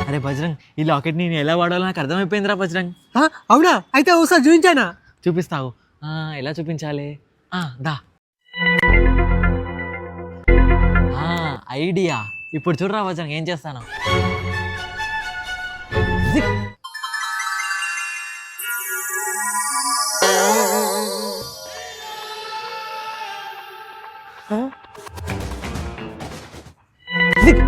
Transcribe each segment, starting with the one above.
అరే బజరంగ్, ఈ లాకెట్ నేను ఎలా వాడాలో నాకు అర్థమైపోయిందిరా బజరంగ్. అవునా? అయితే ఒకసారి చూపించానా? చూపిస్తావు? ఎలా చూపించాలి? దా. ఐడియా. ఇప్పుడు చూడరా బజరంగ్ ఏం చేస్తాను. జిక్. జిక్.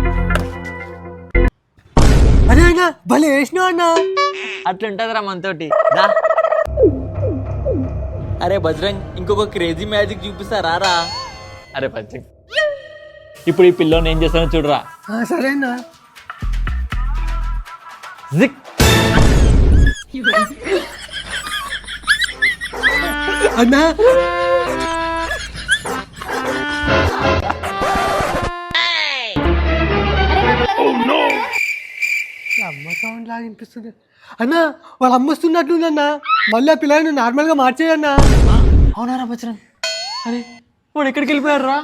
అరే అన్నా భలే వేసినావు అన్నా. అట్లుంటదిరా మనతోటి. దా. అరే బజరంగ్, ఇంకొక క్రేజీ మ్యాజిక్ చూపిస్తారా రా. అరే బజరంగ్, ఇప్పుడు ఈ పిల్లోని ఏం చేస్తానో చూడరా. సరే అన్నా. జిక్. అన్నా అమ్మ సౌండ్ లాగా వినిపిస్తుంది. అన్నా వాళ్ళ అమ్మ వస్తున్నట్లుందన్నా. మళ్ళీ ఆ పిల్లని నార్మల్గా మార్చేయన్నా. అవునారా బజరంగ్? అరే వాడు ఎక్కడికి వెళ్ళిపోయాడు రా.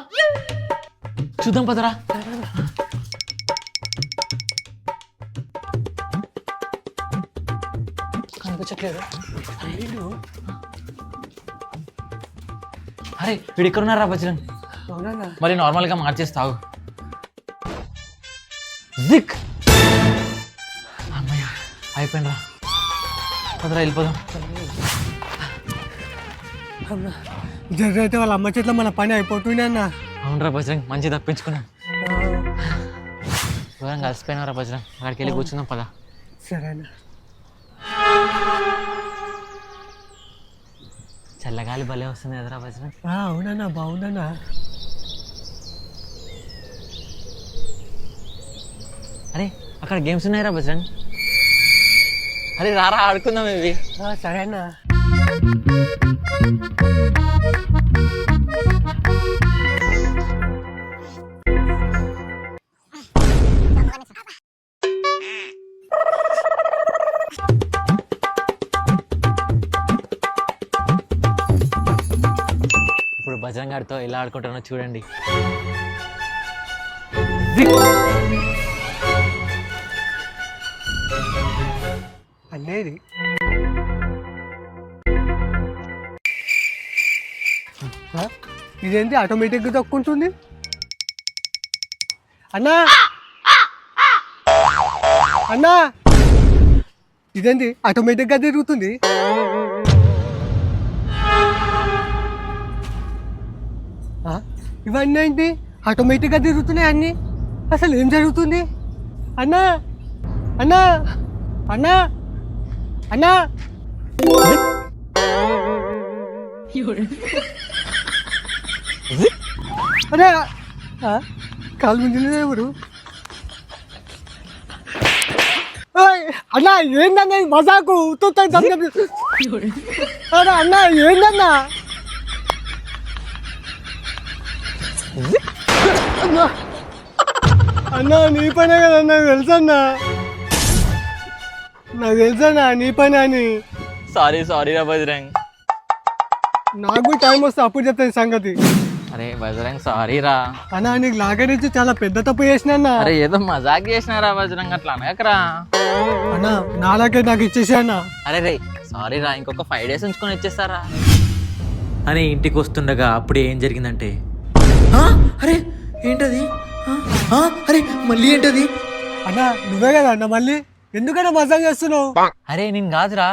చూద్దాం పదరా. కనిపించట్లేదు. అరే వీడు ఎక్కడ ఉన్నారా బజరంగ్? అవునన్నా. మరి నార్మల్గా మార్చేస్తావు. జిక్. అమ్మయ్య అయిపోయినరా. పదరా వెళ్ళిపోదాం. అన్నా జరిగితే వాళ్ళ అమ్మ చేతిలో మన పని అయిపోతుంది అన్న. అవునరా బజరంగ్, మంచి తప్పించుకున్నాం. దూరం కలిసిపోయినవరా బజరంగ్, అక్కడికి వెళ్ళి కూర్చుందాం పదా. సరేనా. చల్లగాలి భలే వస్తుంది కదరా బజరంగ్. అవునన్నా బాగుందన్నా. అరే అక్కడ గేమ్స్ ఉన్నాయిరా బజరంగ్. అరే రారా ఆడుకుందాం ఇవి. సరేనా. ఇప్పుడు బజరంగ్ గారితో ఎలా ఆడుకుంటానో చూడండి. అనేది ఇదేంటి ఆటోమేటిక్గా తక్కువ అన్నా. అన్నా ఇదేంటి ఆటోమేటిక్గా తిరుగుతుంది. ఇవన్నీ ఏంటి ఆటోమేటిక్గా తిరుగుతున్నాయి అన్నీ? అసలు ఏం జరుగుతుంది? అన్నా అన్నా అన్నా అన్నా. అరే కాలు ముందు ఎవరు? అన్నా ఏందన్నా మజాకు? అరే అన్నా ఏందన్నా? అన్నా నీ పనే కదన్నా, తెలుసన్నా. నాకు తెలుసన్నా నీ పని అని. సారీ రా బజరంగ్. నాకు టైం వస్తే అప్పుడు చెప్తాను సంగతి. అరే బజరంగ్ సారీ రా. అన్నా నీకు లాగరించి చాలా పెద్ద తప్పు చేసినా. అరే ఏదో మజాక్ చేసినారా బజరంగ్, అట్లా అనకరా. అన్నా నాలాగే నాకు ఇచ్చేసా అన్నా. అరే రే సారీ రా, ఇంకొక 5 days ఉంచుకొని ఇచ్చేస్తారా అని. ఇంటికి వస్తుండగా అప్పుడే ఏం జరిగిందంటే, అరే ఏంటది? అరే మళ్ళీ ఏంటది? అన్నా నువ్వే కదా అన్న మళ్ళీ ఎందుకన్నా మజాక్ చేస్తున్నావు? అరే నేను కాదురా.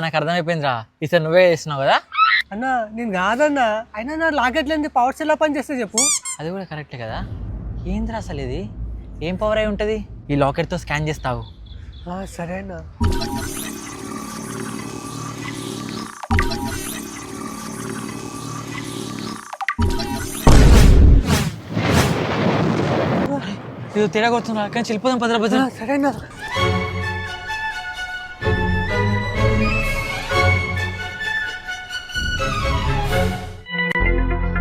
నాకు అర్థమైపోయిందిరా, ఈసారి నువ్వే చేస్తున్నావు కదా. అన్నా నేను కాదన్నా, అయినా నా లాకెట్లేంది పవర్స్ ఎలా పని చేస్తే చెప్పు. అది కూడా కరెక్టే కదా. ఏందిరా అసలు ఇది? ఏం పవర్ అయి ఉంటుంది? ఈ లాకెట్తో స్కాన్ చేస్తావు. సరేనా. ఇది తిరగొస్తున్నా కానీ వెళ్ళిపోదాం పదరా బజరా. సరేనా.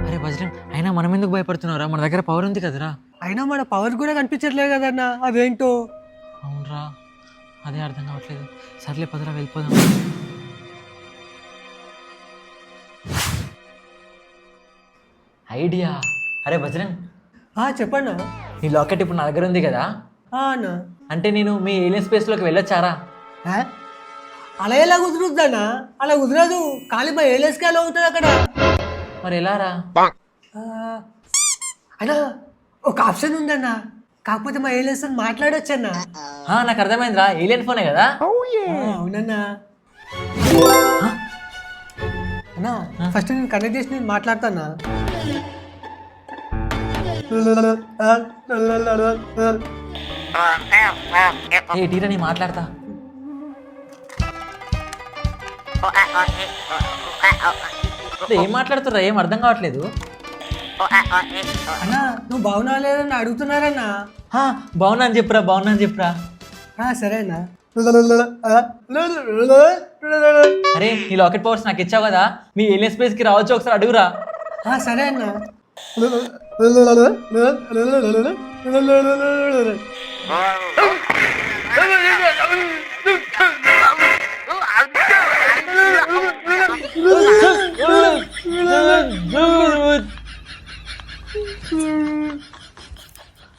అరే బజరంగ్, అయినా మనం ఎందుకు భయపడుతున్నారా? మన దగ్గర పవర్ ఉంది కదరా. అయినా మన పవర్ కూడా కనిపించట్లేదు కదన్నా, అదేంటో. అవునరా, అదే అర్థం కావట్లేదు. సర్లే పదరా వెళ్ళిపోదాం. ఐడియా. అరే బజరంగ్ చెప్పండి. ఈ లాకెట్ ఇప్పుడు నా దగ్గర ఉంది కదా, అన్న అంటే నేను మీ ఏలియన్ స్పేస్లోకి వెళ్ళొచ్చారా? ఆ? అలా ఎలా కుదురుద్దన్నా? అలా కుదరదు. ఖాళీ మా ఏలేస్కి ఎలా అవుతుంది అక్కడ? మరి ఎలా రా? ఆ, అన్నా ఒక ఆప్షన్ ఉందన్నా. కాకపోతే మా ఏలేస్ మాట్లాడొచ్చన్నా. నాకు అర్థమైందిరా, ఏలియన్ ఫోనే కదా. అవునన్నా. అన్నా ఫస్ట్ నేను కనెక్ట్ చేసి నేను మాట్లాడతానా? ఏ టీరా నేను మాట్లాడతా. ఏం మాట్లాడుతుర్రా? ఏం అర్థం కావట్లేదు. అన్నా నువ్వు బాగున్నా లేదని అడుగుతున్నారన్నా. బాగున్నా అని చెప్పురా, బాగున్నా అని చెప్పురా. సరే అన్నా. అరే నీ లాకెట్ పవర్స్ నాకు ఇచ్చావు కదా, మీ ఏలియన్ స్పేస్ కి రావచ్చు, ఒకసారి అడుగురా. సరే అన్నా.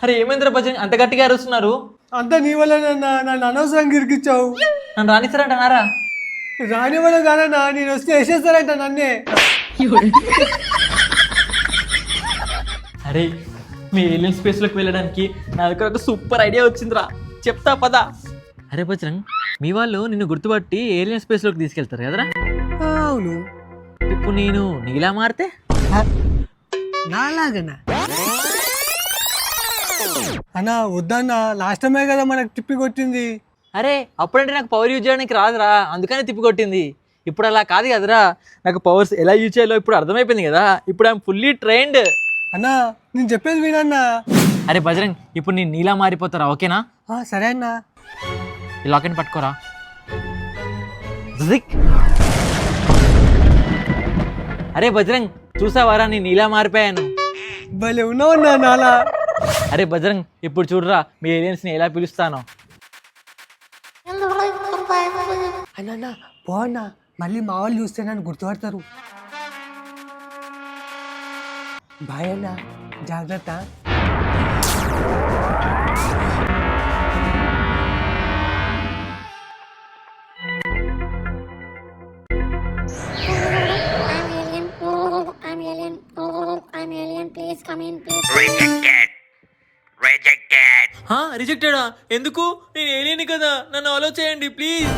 అరే ఏమైందిరా భజన్, అంత గట్టిగా అరుస్తున్నారు? అంతా నీ వల్లనన్నా. నన్ను అనవసరంగా ఇరికిచ్చావు. నన్ను రానిస్తారంటన్నారా? రాని వల్ల కాదన్నా, నేను వస్తే వేసేస్తారంట నన్నే. అరే మీ ఏలియన్ స్పేస్లోకి వెళ్ళడానికి నా దగ్గర ఒక సూపర్ ఐడియా వచ్చిందిరా, చెప్తా పదా. అరే బజరంగ్, మీ వాళ్ళు నిన్ను గుర్తుపట్టి ఏలియన్ స్పేస్లోకి తీసుకెళ్తారు కదరా? అవును. ఇప్పుడు నేను నీలా మారితే? నాలాగన్నా? అన్నా వద్దన్నా, లాస్ట్ టైమే కదా మనకు తిప్పి కొట్టింది. అరే అప్పుడంటే నాకు పవర్ యూజ్ చేయడానికి రాదురా, అందుకనే తిప్పికొట్టింది. ఇప్పుడు అలా కాదు కదరా, నాకు పవర్స్ ఎలా యూజ్ చేయాలో ఇప్పుడు అర్థమైపోయింది కదా. ఇప్పుడు ఐఎమ్ ఫుల్లీ ట్రైన్డ్. అన్నా నేను చెప్పేది వినన్నా. అరే బజరంగ్, ఇప్పుడు నేను నీలా మారిపోతారా, ఓకేనా? సరే అన్నా. ఈ లాకెట్ పట్టుకోరా. జిక్. అరే బజరంగ్, చూసావారా నేను నీలా మారిపోయాను. భలే ఉన్నావన్నా నాలా. అరే బజరంగ్, ఇప్పుడు చూడరా మీ ఏలియన్స్ని ఎలా పిలుస్తానో. అన్నా పోన్నా, మళ్ళీ మా వాళ్ళు చూస్తే నన్ను గుర్తుపడతారు. బాయ్ అన్నా, జాగ్రత్త. I'm alien. I'm alien. Please come in, please. రిజెక్టెడా? ఎందుకు? నేను ఏలియన్ కదా, నన్ను అలో చేయండి ప్లీజ్.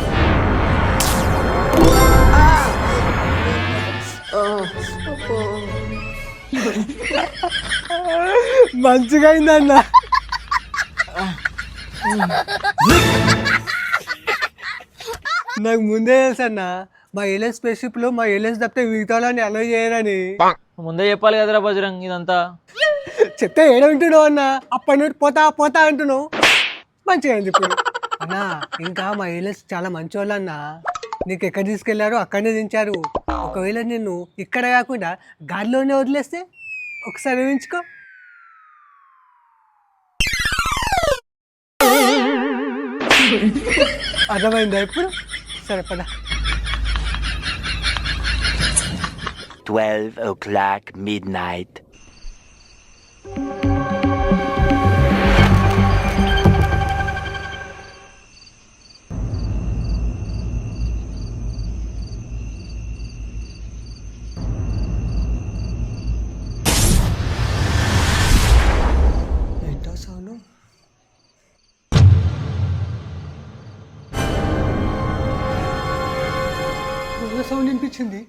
మంచిగా అయిందన్నా. నాకు ముందే తెలుసు అన్నా, మా ఏలియన్ స్పేస్షిప్ లో మా ఏలియన్స్ తప్పితే మిగతాలని అలో చేయరని. ముందే చెప్పాలి కదరా బజరంగ్ ఇదంతా. చెప్తే ఏడ వింటున్నావు అన్నా? అప్పటి నుండి పోతా పోతా అంటున్నావు. మంచిగా అయింది ఇప్పుడు. అన్నా ఇంకా మా ఏలియన్స్ చాలా మంచి వాళ్ళు అన్నా. నీకు ఎక్కడ తీసుకెళ్లారో అక్కడనే దించారు. ఒకవేళ నిన్ను ఇక్కడ కాకుండా గాలిలోనే వదిలేస్తే ఒకసారి ఊహించుకో. అర్థమైందా ఇప్పుడు? సరే పద. 12 o'clock midnight. ఏంటో సౌండ్? సౌండ్ వినిపించింది.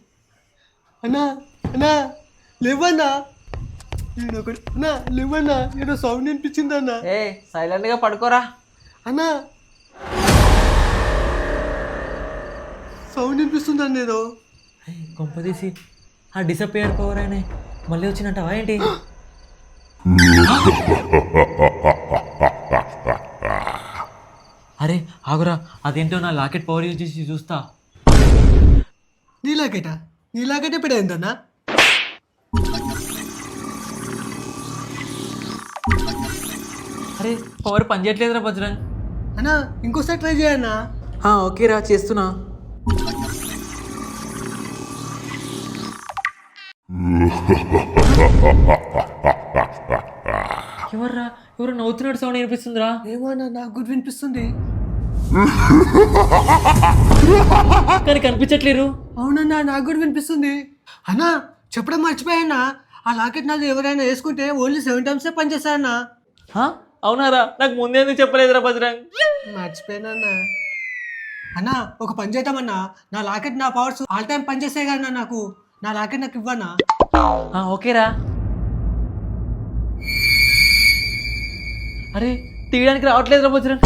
అన్నా అన్నా లేవన్నా, నేను ఒకటి అన్నా లేవన్నా, ఏదో సౌండ్ వినిపించింది అన్నా. సైలెంట్ గా పడుకోరా. అన్నా సౌండ్ వినిపిస్తుంది అన్న ఏదో. కొంపదీసి ఆ డిసపియర్ పవర్ అయినా మళ్ళీ వచ్చినట్టవా ఏంటి? అరే ఆగురా, అదేంటో నా లాకెట్ పవర్ యూజ్ చేసి చూస్తా. నీలాగేటా? నీలాగేట ఇప్పుడు ఏంటన్నా? అరే పవర్ పనిచేయట్లేదురా బజరంగ్. అన్నా ఇంకోసారి ట్రై చేయన్నా. ఓకేరా చేస్తున్నా. ఎవర్రా ఎవరు నవ్వుతున్నట్టు సౌండ్ వినిపిస్తుందిరా. ఏమో అన్న నాకు కూడా వినిపిస్తుంది. కానీ కనిపించట్లేరు. అవునన్నా నాకు కూడా వినిపిస్తుంది. అన్నా చెప్పడం మర్చిపోయాన్నా, ఆ లాకెట్ నాది ఎవరైనా వేసుకుంటే ఓన్లీ 7 times పనిచేస్తాయన్నా. అవునారా, నాకు ముందే ఎందుకు చెప్పలేదురా బజరంగ్. మర్చిపోయినా అన్నా. ఒక పని చేద్దామన్నా, నా లాకెట్ నా పవర్స్ ఆల్ టైం పనిచేస్తాయి కదా నాకు. నా లాకెట్ నాకు ఇవ్వనా? ఓకేరా. అరే తీయడానికి రావట్లేదురా Bajrang.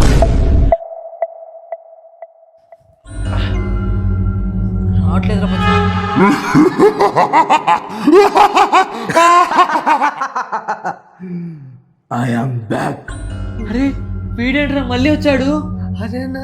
రావట్లేదురా Bajrang. I am back. అరే వీడేంట్రా మళ్ళీ వచ్చాడు. అదేనా